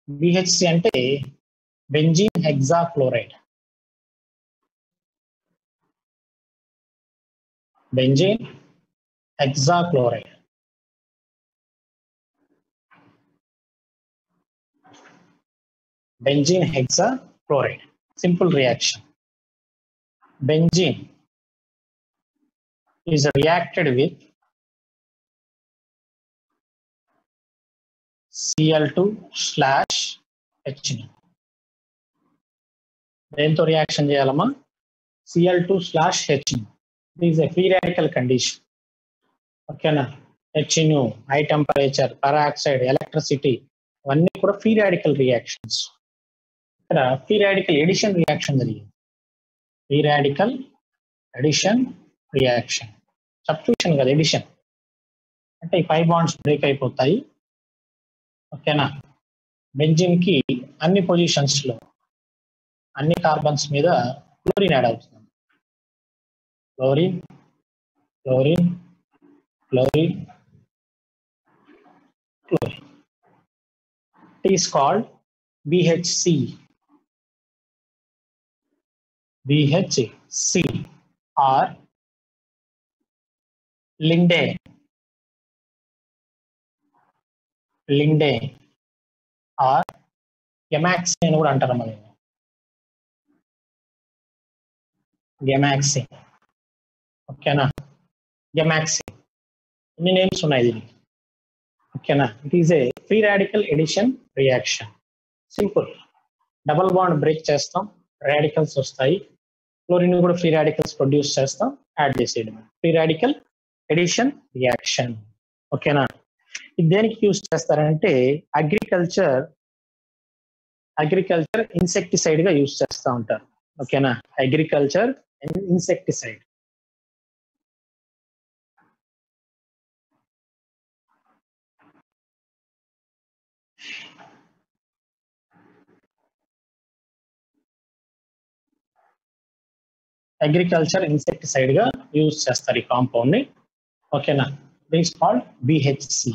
BHC అంటే benzene hexachloride. Benzene hexachloride. Benzene hexachloride. Simple reaction. Benzene is reacted with Cl2/H2. దేంతో reaction చేయాలమ్మా? Cl2/H2. This is a free radical condition. ఓకేనా? HNO, high temperature, peroxide, electricity ఇవన్నీ కూడా free radical reactions. ఇక్కడ free radical addition reaction జరిగింది. Free radical addition reaction, substitution కదా edition. అంటే ఈ 5 బాండ్స్ బ్రేక్ అయిపోతాయి. ఓకేనా? బెంజిన్ కి అన్ని పొజిషన్స్ లో అన్ని కార్బన్స్ మీద క్లోరిన్ యాడ్ అవుతుంది. Chlorine chlorine chlorine chlorine. It is called BHC. BHC or Lindane. Lindane or Gemaxine అని కూడా అంటారు మనం. Gemaxine. ఓకేనా? Gemaxine. ఇన్ని నేమ్స్ ఉన్నాయి దీనికి. ఓకేనా? It is a free radical addition reaction. Simple. Double bond break చేస్తాం, రాడికల్స్ వస్తాయి. క్లోరిన్ కూడా ఫ్రీ రాడికల్స్ ప్రొడ్యూస్ చేస్తాం, యాడ్ చేసేయడం. Free radical addition reaction. ఓకేనా? ఇది దేనికి యూజ్ చేస్తారంటే అగ్రికల్చర్ ఇన్సెక్టిసైడ్ గా యూజ్ చేస్తూ ఉంటారు. ఓకేనా? Agriculture insecticide. అగ్రికల్చర్ ఇన్సెక్టిసైడ్ గా యూజ్ చేస్తారు ఈ కాంపౌండ్ ని. ఓకేనా? This called BHC,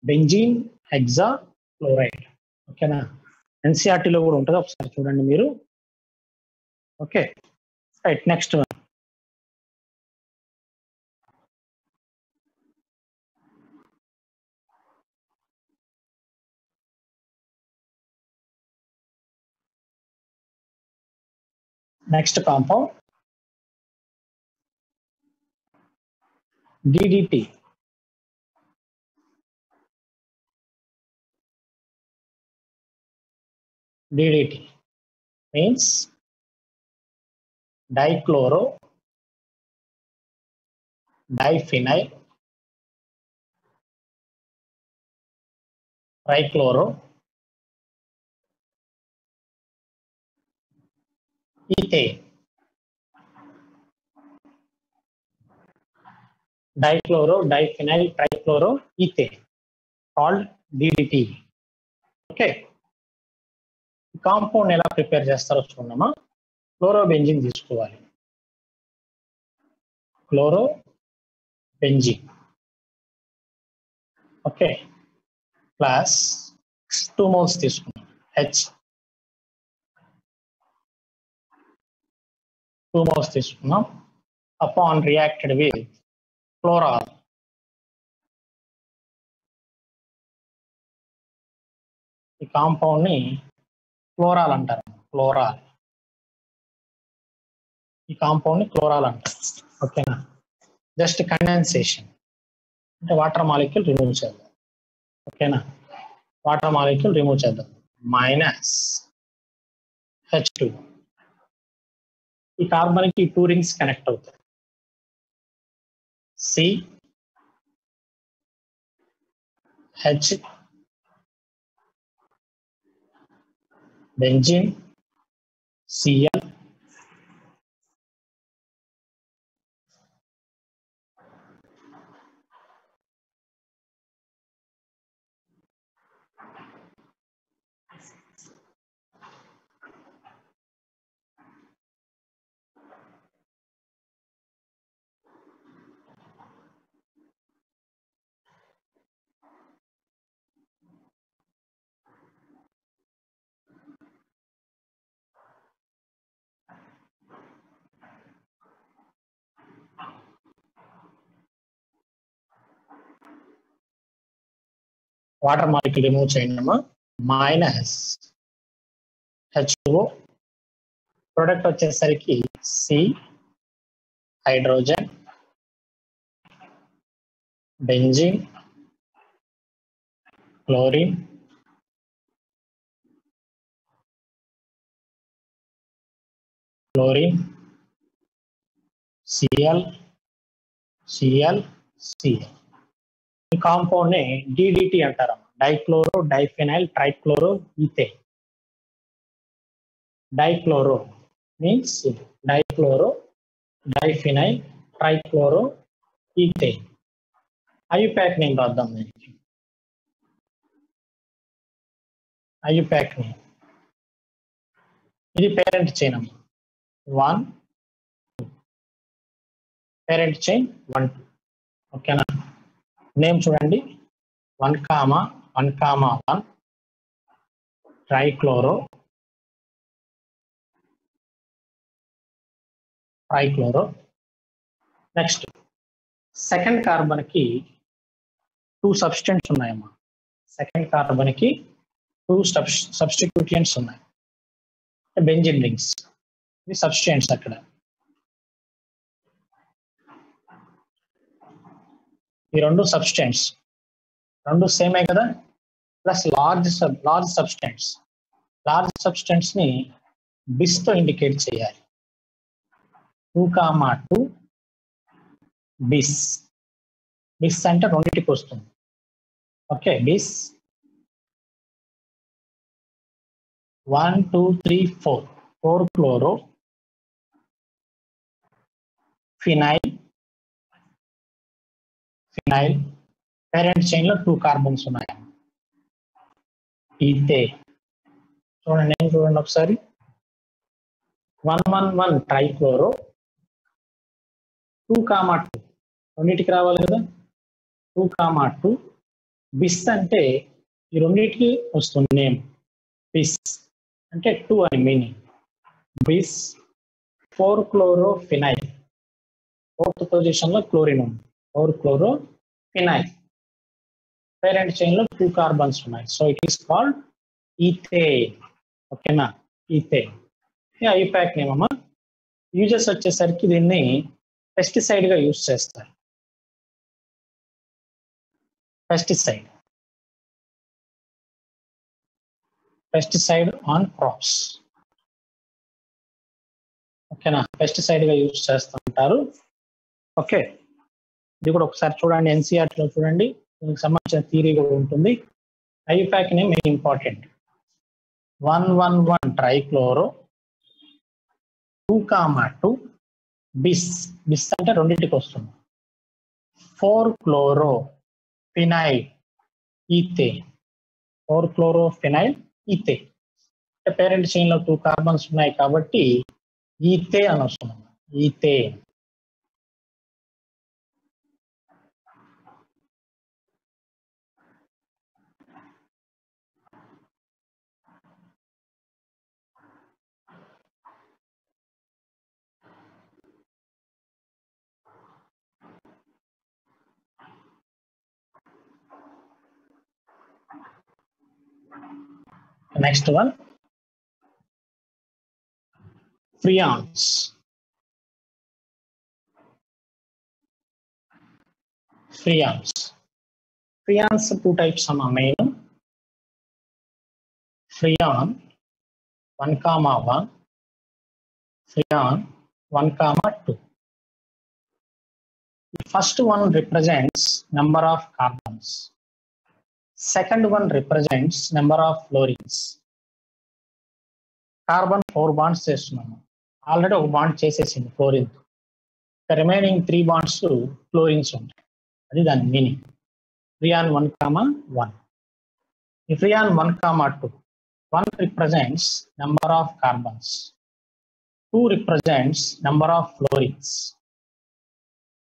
benzene hexachloride. ఓకేనా? ఎన్సీఆర్టీలో కూడా ఉంటుంది, ఒకసారి చూడండి మీరు. Okay right. Next one. Next compound DDT. DDT means dichloro diphenyl trichloro ethane. Dichloro diphenyl trichloro ethane called DDT. Okay, compound ఎలా ప్రిపేర్ చేస్తారో చూడమ్మా. క్లోరోబెంజిన్ తీసుకోవాలి. క్లోరోబెంజిన్. ఓకే, ప్లస్ 2 moles తీసుకున్నాం. H 2 moles తీసుకున్నాం. Upon reacted with chloral. ఈ compound ని క్లోరాల్ అంటారు. క్లోరాల్. ఈ కాంపౌండ్ ని క్లోరాల్ అంటారు. ఓకేనా? జస్ట్ కండెన్సేషన్ అంటే వాటర్ మాలిక్యూల్ రిమూవ్ చేద్దాం. ఓకేనా? వాటర్ మాలిక్యూల్ రిమూవ్ చేద్దాం. -H2. ఈ కార్బన్ కి 2 rings కనెక్ట్ అవుతాయి. C H benzene Cl water molecule remove చేయండి మైనస్ హెచ్ఓ ప్రొడక్ట్ వచ్చేసరికి C hydrogen benzene chlorine CL CL CL ఈ కాంపౌండ్ ని డిడిటి అంటారు dichloro diphenyl trichloro ethane dichloro means dichloro diphenyl trichloro ethane IUPAC name రాద్దాం దీనికి IUPAC name ఇది parent chain అమ్మ 1 parent chain 1 2 ఓకేనా నేమ్ చూడండి 1,1,1 ట్రైక్లోరో నెక్స్ట్ సెకండ్ కార్బన్ కి 2 సబ్స్టెంట్స్ ఉన్నాయమ్మా సెకండ్ కార్బన్ కి 2 సబ్స్టిట్యూయెంట్స్ ఉన్నాయి బెంజిన్ రింగ్స్ ఇది సబ్స్టెంట్స్ అక్కడ ఈ రెండు సబ్స్టెంట్స్ రెండు సేమే కదా ప్లస్ లార్జ్ సబ్స్టెంట్స్ ని బిస్ తో ఇండికేట్ చేయాలి 2,2 బిస్ అంటే రెండింటికి వస్తుంది okay bis 1 2 3 4 chloro phenyl parent chain లో 2 కార్బన్స్ ఉన్నాయి ఈథే చూడండి ఒకసారి 1,1,1 ట్రైక్లోరో 2,2 రెండింటికి రావాలి కదా 2,2 బిస్ అంటే ఈ రెండింటికి వస్తుంది నేమ్ బిస్ అంటే 2 అని meaning bis 4 chloro phenyl 4th position లో క్లోరిన్ ఉంది 4 క్లోరో ఫినైల్ పేరెంట్ చైన్ లో 2 కార్బన్స్ ఉన్నాయి so it is called ethane ఓకేనా ఈథేన్ ఐయుపాక్ నేమ్ అమ్మా యూజెస్ వచ్చేసరికి దీన్ని పెస్టిసైడ్ గా యూజ్ చేస్తారు పెస్టిసైడ్ ఆన్ క్రాప్స్ ఓకేనా పెస్టిసైడ్ గా యూజ్ చేస్తుంటారు ఓకే ఇది కూడా ఒకసారి చూడండి ఎన్సీఆర్టీ లో చూడండి దీనికి సంబంధించిన థియరీ కూడా ఉంటుంది IUPAC name very important 1,1,1 trichloro 2,2 బిస్ అంటే రెండింటికి వస్తుంది 4 chloro phenyl ethane 4 chloro phenyl ethane అంటే పేరెంట్ చైన్ లో 2 కార్బన్స్ ఉన్నాయి కాబట్టి ఈథే అని వస్తుంది ఈథేన్ నెక్స్ట్ వన్ ఫ్రియాన్స్ ఫ్రియాన్స్ 2 టైప్స్ అమ్మా main Freon 1,1 Freon 1,2 first one represents number of carbons, second one represents number of fluorines. Carbon 4 bonds చేస్తున్నాము ఆల్రెడీ ఒక bond చేసేసింది ఫ్లోరిన్ రిమైనింగ్ 3 బాండ్స్ ఫ్లోరిన్స్ ఉంటాయి అది దాని మీనింగ్ ఫ్రియాన్ 1,1 ఈ Freon 1,2 1 represents number of carbons 2 represents number of fluorines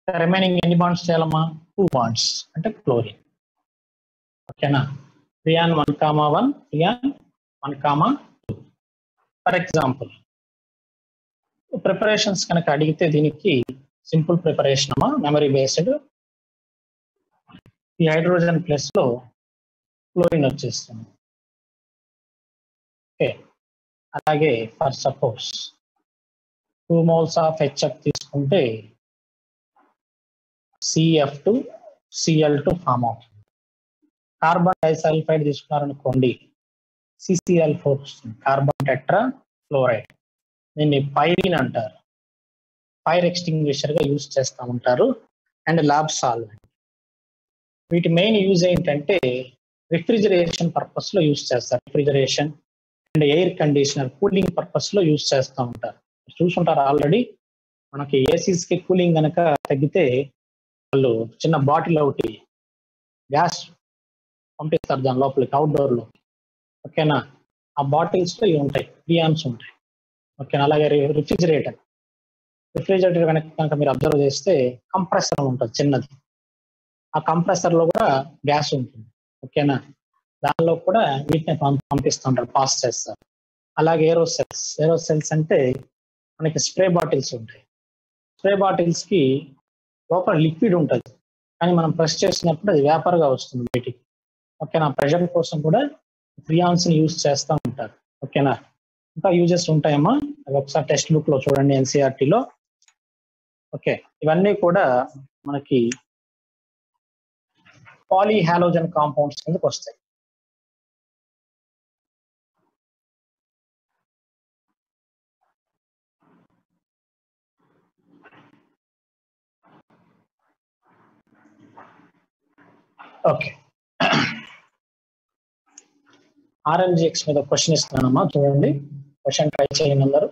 remaining ఎన్ని bonds చేయాలమ్మా 2 bonds అంటే క్లోరిన్ ఓకేనా Freon 1,1 Freon 1,2 for example preparations కనుక అడిగితే దీనికి సింపుల్ ప్రిపరేషన్ అమ్మా మెమరీ బేస్డ్ ఈ హైడ్రోజన్ ప్లస్ లో క్లోరిన్ వచ్చేస్తుంది. ఓకే, అలాగే for suppose 2 moles of HF తీసుకుంటే CF2 Cl2 ఫామ్ అవుతుంది. కార్బన్ డైసల్ఫైడ్ తీసుకున్నారనుకోండి CCl4 వస్తుంది, కార్బన్ టెట్రా ఫ్లోరైడ్. దీన్ని పైరిన్ అంటారు, ఫైర్ ఎక్స్టింగ్విషర్ గా యూజ్ చేస్తూ ఉంటారు. And lab solvent. వీటి మెయిన్ యూజ్ ఏంటంటే రిఫ్రిజరేషన్ పర్పస్ లో యూజ్ చేస్తారు. Refrigeration and air conditioner cooling purpose లో యూజ్ చేస్తూ ఉంటారు. చూసుంటారు ఆల్రెడీ, మనకి ఏసీస్ కి కూలింగ్ కనుక తగ్గితే వాళ్ళు చిన్న బాటిల్ ఒకటి గ్యాస్ పంపిస్తారు దాని లోపలికి, అవుట్డోర్ లో. ఓకేనా, ఆ బాటిల్స్ లో ఇవి ఉంటాయి, పియాన్స్ ఉంటాయి. ఓకేనా, అలాగే రిఫ్రిజిరేటర్ కనుక మీరు అబ్జర్వ్ చేస్తే కంప్రెసర్ ఉంటుంది చిన్నది, ఆ కంప్రెసర్ లో కూడా గ్యాస్ ఉంటుంది. ఓకేనా, దానిలో కూడా వీటిని పంపిస్తుంటారు, పాస్ చేస్తారు. అలాగే ఏరోసెల్స్ అంటే మనకి స్ప్రే బాటిల్స్ ఉంటాయి. స్ప్రే బాటిల్స్ కి లోపల లిక్విడ్ ఉంటుంది, కానీ మనం ప్రెస్ చేసినప్పుడు అది వేపర్ గా వస్తుంది బయటికి. ఓకేనా, ప్రెషర్ కోసం కూడా ఫ్రియాన్స్ ని యూజ్ చేస్తూ ఉంటారు. ఓకేనా, ఇంకా యూజెస్ ఉంటాయమ్మా, అవి ఒకసారి టెక్స్ట్ బుక్ లో చూడండి, ఎన్సీఆర్టీలో. ఓకే, ఇవన్నీ కూడా మనకి పాలీహాలోజన్ కాంపౌండ్స్ కిందకి వస్తాయి. ఓకే, ఆర్ఎంజిఎక్స్ మీద క్వశ్చన్ ఇస్తున్నానమ్మా, చూడండి. క్వశ్చన్ ట్రై చేయండి అందరూ.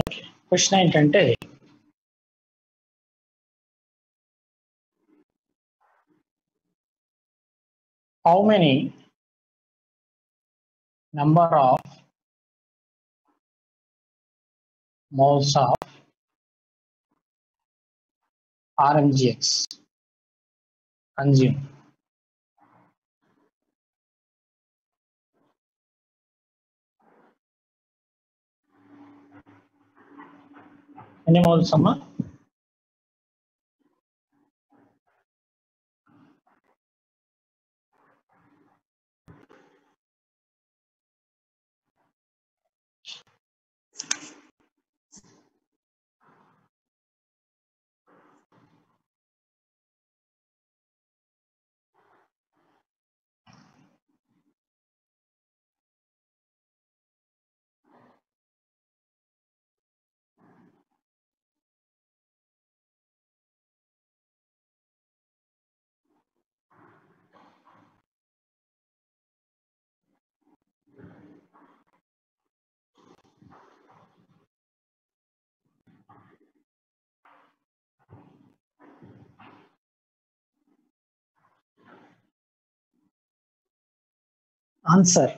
ఓకే, క్వశ్చన్ ఏంటంటే how many number of moles of RMGX consumed. ఎన్ని మోల్స్ అమ్మా? ఆన్సర్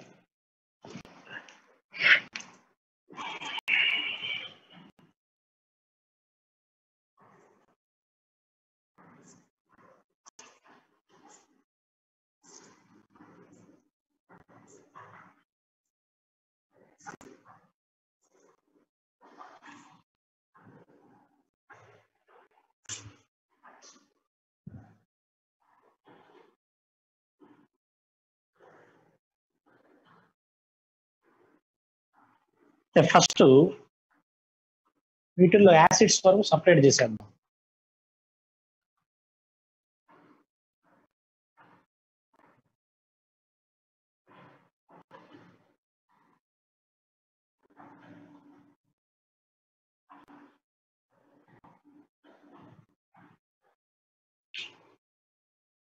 ఫస్ట్ వీటిల్లో యాసిడ్స్ వరకు సపరేట్ చేసేద్దాం.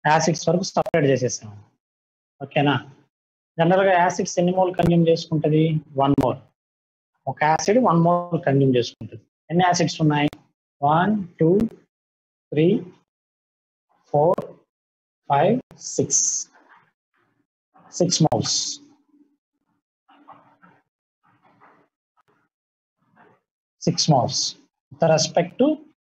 యాసిడ్స్ వరకు సపరేట్ చేసేసాం. ఓకేనా? జనరల్ గా యాసిడ్స్ ఎన్ని మోల్ కన్జ్యూమ్ చేసుకుంటది? 1 మోల్. ఒక యాసిడ్ 1 మోల్ కన్జ్యూమ్ చేసుకుంటుంది. ఎన్ని యాసిడ్స్ ఉన్నాయి? 1 2 3 4 5 6 moles. 6 moles with respect to